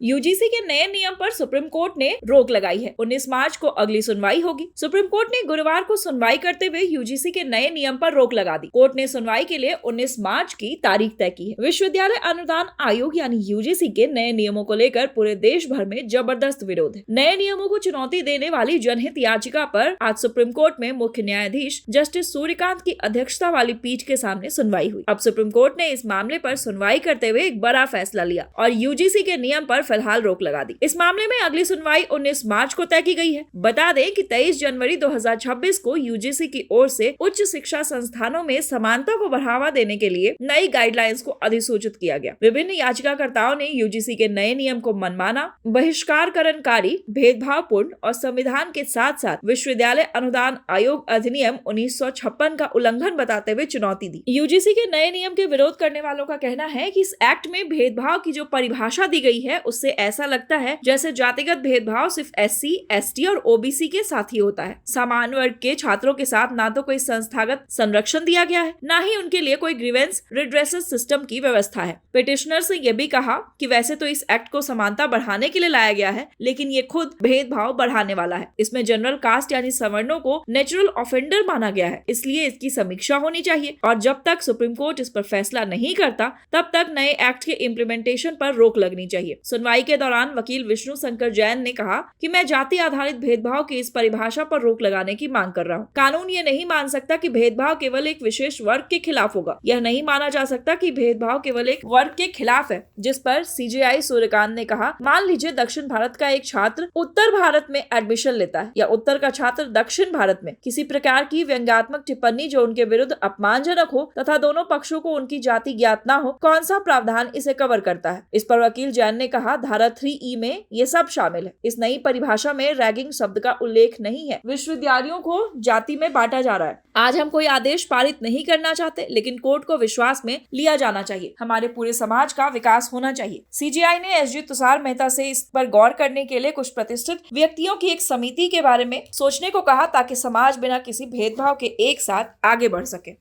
UGC के नए नियम पर सुप्रीम कोर्ट ने रोक लगाई है। 19 मार्च को अगली सुनवाई होगी। सुप्रीम कोर्ट ने गुरुवार को सुनवाई करते हुए यूजीसी के नए नियम पर रोक लगा दी। कोर्ट ने सुनवाई के लिए 19 मार्च की तारीख तय की है। विश्वविद्यालय अनुदान आयोग यानी यूजीसी के नए नियमों को लेकर पूरे देश भर में जबरदस्त विरोध है। नए नियमों को चुनौती देने वाली जनहित याचिका पर आज सुप्रीम कोर्ट में मुख्य न्यायाधीश जस्टिस सूर्यकांत की अध्यक्षता वाली पीठ के सामने सुनवाई हुई। अब सुप्रीम कोर्ट ने इस मामले पर सुनवाई करते हुए एक बड़ा फैसला लिया और यूजीसी के नियम पर फिलहाल रोक लगा दी। इस मामले में अगली सुनवाई 19 मार्च को तय की गई है। बता दें कि 23 जनवरी 2026 को यूजीसी की ओर से उच्च शिक्षा संस्थानों में समानता को बढ़ावा देने के लिए नई गाइडलाइंस को अधिसूचित किया गया। विभिन्न याचिकाकर्ताओं ने यूजीसी के नए नियम को मनमाना, बहिष्कारकरणकारी, भेदभावपूर्ण और संविधान के साथ साथ विश्वविद्यालय अनुदान आयोग अधिनियम 1956 का उल्लंघन बताते हुए चुनौती दी। यूजीसी के नए नियम के विरोध करने वालों का कहना है कि इस एक्ट में भेदभाव की जो परिभाषा दी गई है उससे ऐसा लगता है जैसे जातिगत भेदभाव सिर्फ एससी, एसटी और ओबीसी के साथ ही होता है। सामान्य वर्ग के छात्रों के साथ ना तो कोई संस्थागत संरक्षण दिया गया है, ना ही उनके लिए कोई ग्रीवेंस रिड्रेसल सिस्टम की व्यवस्था है। पिटिशनर्स ने यह भी कहा कि वैसे तो इस एक्ट को समानता बढ़ाने के लिए लाया गया है, लेकिन ये खुद भेदभाव बढ़ाने वाला है। इसमें जनरल कास्ट यानी सवर्णों को नेचुरल ऑफेंडर माना गया है, इसलिए इसकी समीक्षा होनी चाहिए और जब तक सुप्रीम कोर्ट इस पर फैसला नहीं करता तब तक नए एक्ट के इम्प्लीमेंटेशन पर रोक लगनी चाहिए। सुनवाई के दौरान वकील विष्णु शंकर जैन ने कहा कि मैं जाति आधारित भेदभाव की इस परिभाषा पर रोक लगाने की मांग कर रहा हूँ। कानून ये नहीं मान सकता कि भेदभाव केवल एक विशेष वर्ग के खिलाफ होगा। यह नहीं माना जा सकता कि भेदभाव केवल एक वर्ग के खिलाफ है। जिस पर सीजेआई सूर्यकांत ने कहा, मान लीजिए दक्षिण भारत का एक छात्र उत्तर भारत में एडमिशन लेता है या उत्तर का छात्र दक्षिण भारत में। किसी प्रकार की व्यंग्यात्मक टिप्पणी जो उनके विरुद्ध अपमानजनक हो तथा दोनों पक्षों को उनकी जाति ज्ञात न हो, कौन सा प्रावधान इसे कवर करता है? इस पर वकील जैन ने कहा, धारा 3E में ये सब शामिल है। इस नई परिभाषा में रैगिंग शब्द का उल्लेख नहीं है। विश्वविद्यालयों को जाति में बांटा जा रहा है। आज हम कोई आदेश पारित नहीं करना चाहते, लेकिन कोर्ट को विश्वास में लिया जाना चाहिए। हमारे पूरे समाज का विकास होना चाहिए। सीजेआई ने एसजी तुषार मेहता से इस पर गौर करने के लिए कुछ प्रतिष्ठित व्यक्तियों की एक समिति के बारे में सोचने को कहा ताकि समाज बिना किसी भेदभाव के एक साथ आगे बढ़ सके।